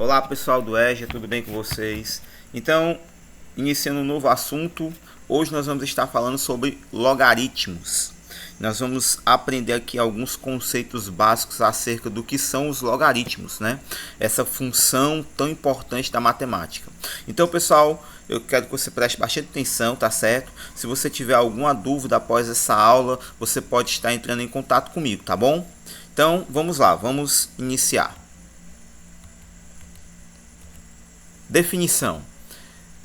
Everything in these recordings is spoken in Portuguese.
Olá pessoal do EJA, tudo bem com vocês? Então, iniciando um novo assunto, hoje nós vamos estar falando sobre logaritmos. Nós vamos aprender aqui alguns conceitos básicos acerca do que são os logaritmos, né? Essa função tão importante da matemática. Então, pessoal, eu quero que você preste bastante atenção, tá certo? Se você tiver alguma dúvida após essa aula, você pode estar entrando em contato comigo, tá bom? Então, vamos lá, vamos iniciar. Definição: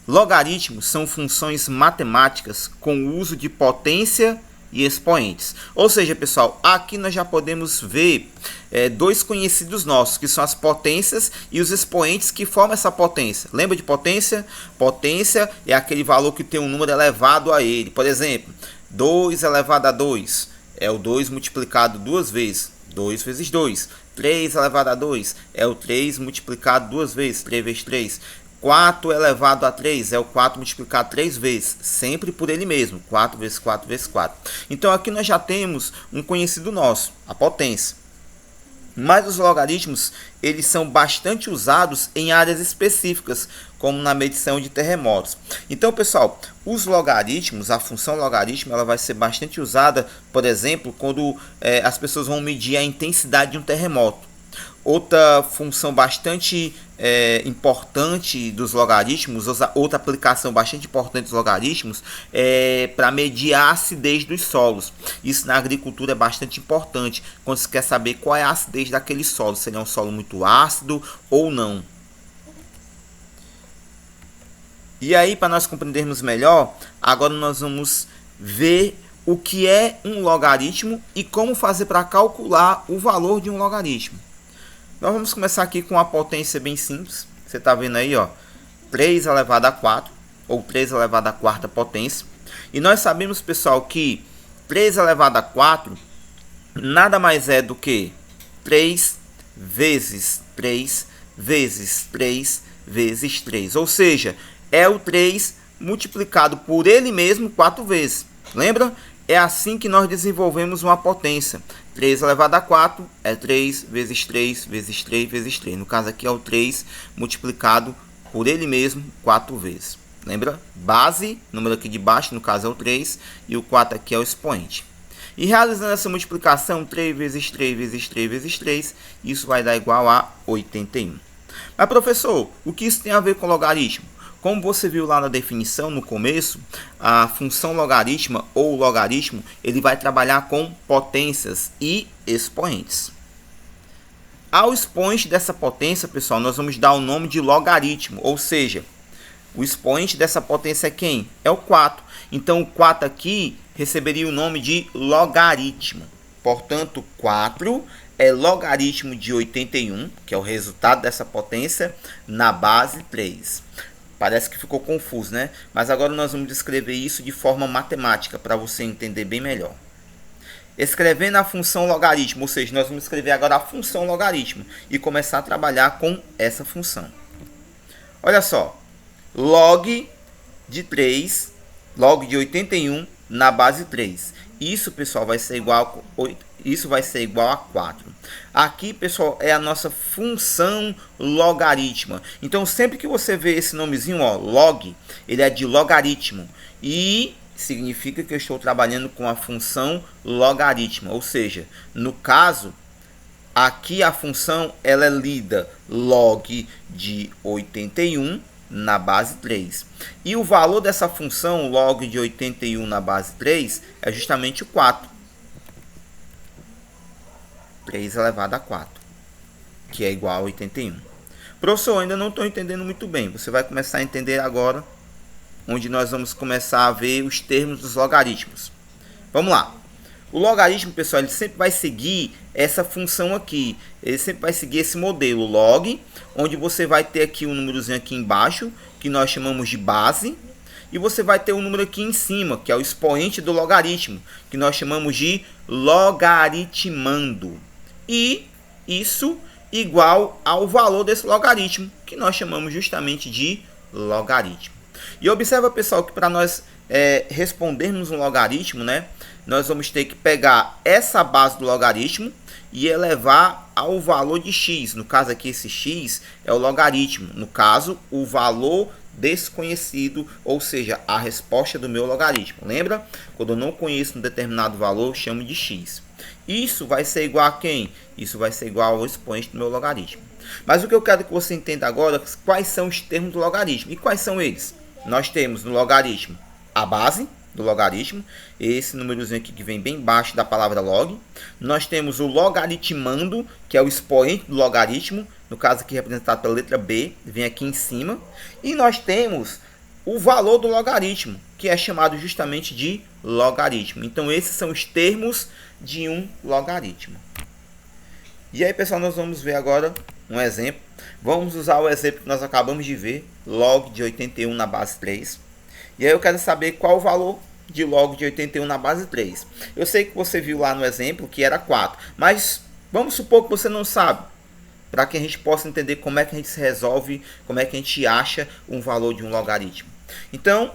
logaritmos são funções matemáticas com o uso de potência e expoentes. Ou seja, pessoal, aqui nós já podemos ver dois conhecidos nossos, que são as potências e os expoentes que formam essa potência. Lembra de potência? Potência é aquele valor que tem um número elevado a ele. Por exemplo, 2 elevado a 2 é o 2 multiplicado duas vezes. 2 vezes 2. 3 elevado a 2 é o 3 multiplicado duas vezes. 3 vezes 3. 4 elevado a 3 é o 4 multiplicado 3 vezes. Sempre por ele mesmo. 4 vezes 4 vezes 4. Então aqui nós já temos um conhecido nosso, a potência. Mas os logaritmos, eles são bastante usados em áreas específicas, como na medição de terremotos. Então, pessoal, os logaritmos, a função logaritmo, ela vai ser bastante usada, por exemplo, quando as pessoas vão medir a intensidade de um terremoto. Outra função bastante importante dos logaritmos, outra aplicação bastante importante dos logaritmos é para medir a acidez dos solos. Isso na agricultura é bastante importante, quando se quer saber qual é a acidez daquele solo, se ele é um solo muito ácido ou não. E aí, para nós compreendermos melhor, agora nós vamos ver o que é um logaritmo e como fazer para calcular o valor de um logaritmo. Nós vamos começar aqui com uma potência bem simples. Você está vendo aí, ó, 3 elevado a 4, ou 3 elevado a quarta potência. E nós sabemos, pessoal, que 3 elevado a 4 nada mais é do que 3 vezes 3 vezes 3 vezes 3. Ou seja, é o 3 multiplicado por ele mesmo 4 vezes. Lembra? É assim que nós desenvolvemos uma potência. 3 elevado a 4 é 3 vezes 3 vezes 3 vezes 3. No caso aqui é o 3 multiplicado por ele mesmo 4 vezes. Lembra? Base, número aqui de baixo, no caso é o 3, e o 4 aqui é o expoente. E realizando essa multiplicação, 3 vezes 3 vezes 3 vezes 3, isso vai dar igual a 81. Mas, professor, o que isso tem a ver com logaritmo? Como você viu lá na definição, no começo, a função logaritma ou logaritmo, ele vai trabalhar com potências e expoentes. Ao expoente dessa potência, pessoal, nós vamos dar o nome de logaritmo, ou seja, o expoente dessa potência é quem? É o 4. Então, o 4 aqui receberia o nome de logaritmo. Portanto, 4 é logaritmo de 81, que é o resultado dessa potência, na base 3. Parece que ficou confuso, né? Mas agora nós vamos descrever isso de forma matemática, para você entender bem melhor. Escrevendo a função logaritmo, ou seja, nós vamos escrever agora a função logaritmo e começar a trabalhar com essa função. Olha só, log de 3, log de 81 na base 3. Isso, pessoal, vai ser igual a 8. Isso vai ser igual a 4. Aqui, pessoal, é a nossa função logaritma. Então, sempre que você vê esse nomezinho, ó, log, ele é de logaritmo. E significa que eu estou trabalhando com a função logaritma. Ou seja, no caso, aqui a função ela é lida log de 81 na base 3. E o valor dessa função log de 81 na base 3 é justamente o 4. 3 elevado a 4, que é igual a 81. Professor, ainda não estou entendendo muito bem. Você vai começar a entender agora, onde nós vamos começar a ver os termos dos logaritmos. Vamos lá. O logaritmo, pessoal, ele sempre vai seguir essa função aqui. Ele sempre vai seguir esse modelo log, onde você vai ter aqui um númerozinho aqui embaixo, que nós chamamos de base. E você vai ter um número aqui em cima, que é o expoente do logaritmo, que nós chamamos de logaritmando. E isso igual ao valor desse logaritmo, que nós chamamos justamente de logaritmo. E observa, pessoal, que para nós respondermos um logaritmo, né, nós vamos ter que pegar essa base do logaritmo e elevar ao valor de x. No caso aqui, esse x é o logaritmo. No caso, o valor desconhecido, ou seja, a resposta do meu logaritmo. Lembra? Quando eu não conheço um determinado valor, eu chamo de x. Isso vai ser igual a quem? Isso vai ser igual ao expoente do meu logaritmo. Mas o que eu quero que você entenda agora é quais são os termos do logaritmo. E quais são eles? Nós temos no logaritmo a base do logaritmo, esse númerozinho aqui que vem bem embaixo da palavra log. Nós temos o logaritmando, que é o expoente do logaritmo, no caso aqui representado pela letra B, vem aqui em cima. E nós temos o valor do logaritmo, que é chamado justamente de logaritmo. Então esses são os termos de um logaritmo. E aí, pessoal, nós vamos ver agora um exemplo. Vamos usar o exemplo que nós acabamos de ver, log de 81 na base 3. E aí eu quero saber qual o valor de log de 81 na base 3. Eu sei que você viu lá no exemplo que era 4, mas vamos supor que você não sabe, para que a gente possa entender como é que a gente se resolve, como é que a gente acha um valor de um logaritmo. Então,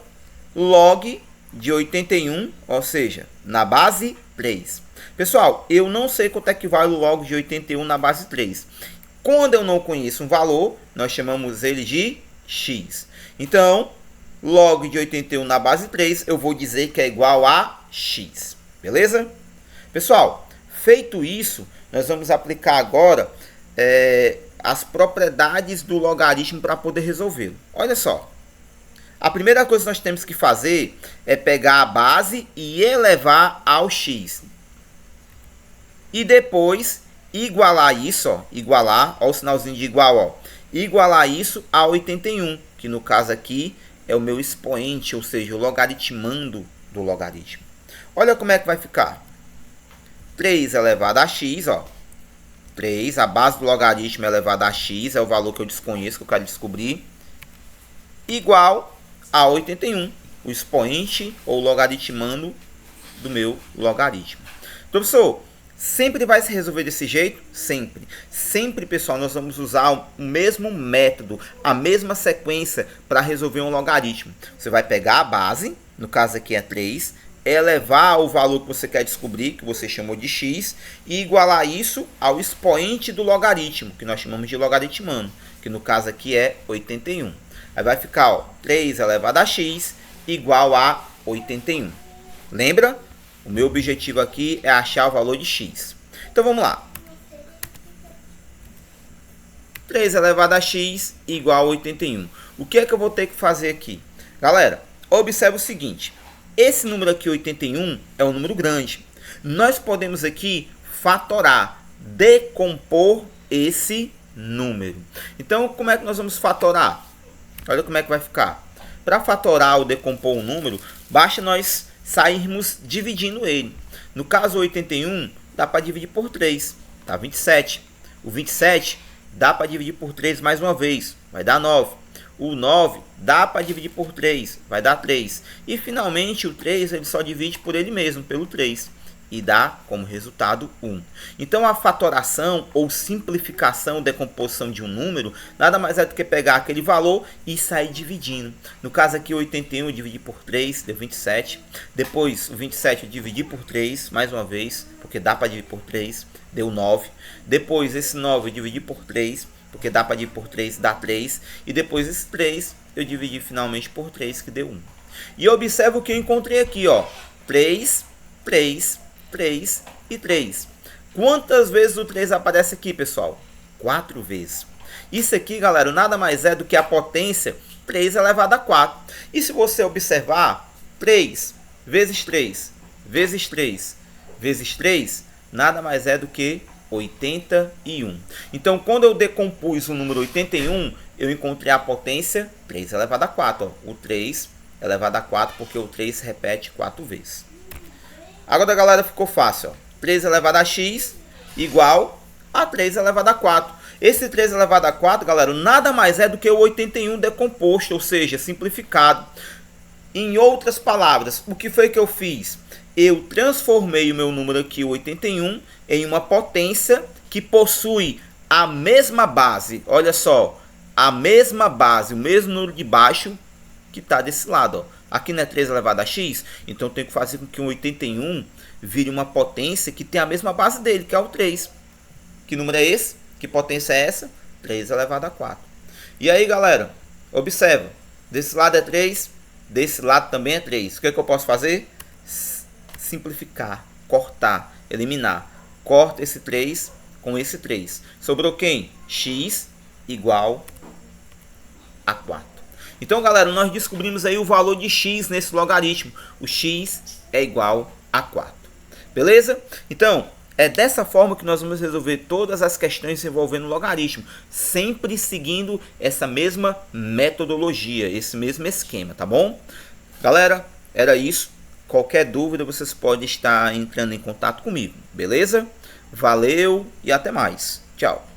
log de 81, ou seja, na base 3. Pessoal, eu não sei quanto é que vale o log de 81 na base 3. Quando eu não conheço um valor, nós chamamos ele de x. Então, log de 81 na base 3, eu vou dizer que é igual a x. Beleza? Pessoal, feito isso, nós vamos aplicar agora as propriedades do logaritmo para poder resolvê-lo. Olha só. A primeira coisa que nós temos que fazer é pegar a base e elevar ao x. E depois igualar isso, ó, igualar, ó, o sinalzinho de igual, ó, igualar isso a 81, que no caso aqui é o meu expoente, ou seja, o logaritmando do logaritmo. Olha como é que vai ficar. 3 elevado a x, ó. 3, a base do logaritmo elevado a x, é o valor que eu desconheço, que eu quero descobrir, igual a 81, o expoente ou logaritmando do meu logaritmo. Professor, sempre vai se resolver desse jeito? Sempre. Sempre, pessoal, nós vamos usar o mesmo método, a mesma sequência para resolver um logaritmo. Você vai pegar a base, no caso aqui é 3, elevar o valor que você quer descobrir, que você chamou de x, e igualar isso ao expoente do logaritmo, que nós chamamos de logaritmando, que no caso aqui é 81. Aí vai ficar, ó, 3 elevado a x igual a 81. Lembra? O meu objetivo aqui é achar o valor de x. Então vamos lá. 3 elevado a x igual a 81. O que é que eu vou ter que fazer aqui? Galera, observe o seguinte. Esse número aqui, 81, é um número grande. Nós podemos aqui fatorar, decompor esse número. Então, como é que nós vamos fatorar? Olha como é que vai ficar. Para fatorar ou decompor um número, basta nós sairmos dividindo ele. No caso 81, dá para dividir por 3, dá 27. O 27 dá para dividir por 3 mais uma vez, vai dar 9. O 9 dá para dividir por 3, vai dar 3. E finalmente o 3 ele só divide por ele mesmo, pelo 3. E dá como resultado 1. Então a fatoração ou simplificação, decomposição de um número, nada mais é do que pegar aquele valor e sair dividindo. No caso aqui 81 eu dividi por 3, deu 27. Depois o 27 eu dividi por 3, mais uma vez, porque dá para dividir por 3, deu 9. Depois esse 9 eu dividi por 3, porque dá para dividir por 3, dá 3. E depois esse 3 eu dividi finalmente por 3, que deu 1. E observa o que eu encontrei aqui, ó. 3, 3, 3 e 3. Quantas vezes o 3 aparece aqui, pessoal? 4 vezes. Isso aqui, galera, nada mais é do que a potência 3 elevado a 4. E se você observar, 3 vezes 3 vezes 3 vezes 3, nada mais é do que 81. Então, quando eu decompus o número 81, eu encontrei a potência 3 elevado a 4. Ó. O 3 elevado a 4, porque o 3 se repete 4 vezes. Agora, galera, ficou fácil. Ó. 3 elevado a x igual a 3 elevado a 4. Esse 3 elevado a 4, galera, nada mais é do que o 81 decomposto, ou seja, simplificado. Em outras palavras, o que foi que eu fiz? Eu transformei o meu número aqui, o 81, em uma potência que possui a mesma base. Olha só, a mesma base, o mesmo número de baixo que está desse lado. Ó. Aqui não é 3 elevado a x, então eu tenho que fazer com que o 81 vire uma potência que tem a mesma base dele, que é o 3. Que número é esse? Que potência é essa? 3 elevado a 4. E aí, galera, observa. Desse lado é 3, desse lado também é 3. O que eu posso fazer? Simplificar, cortar, eliminar. Corta esse 3 com esse 3. Sobrou quem? X igual a 4. Então, galera, nós descobrimos aí o valor de x nesse logaritmo. O x é igual a 4. Beleza? Então, é dessa forma que nós vamos resolver todas as questões envolvendo logaritmo, sempre seguindo essa mesma metodologia, esse mesmo esquema, tá bom? Galera, era isso. Qualquer dúvida, vocês podem estar entrando em contato comigo, beleza? Valeu e até mais. Tchau.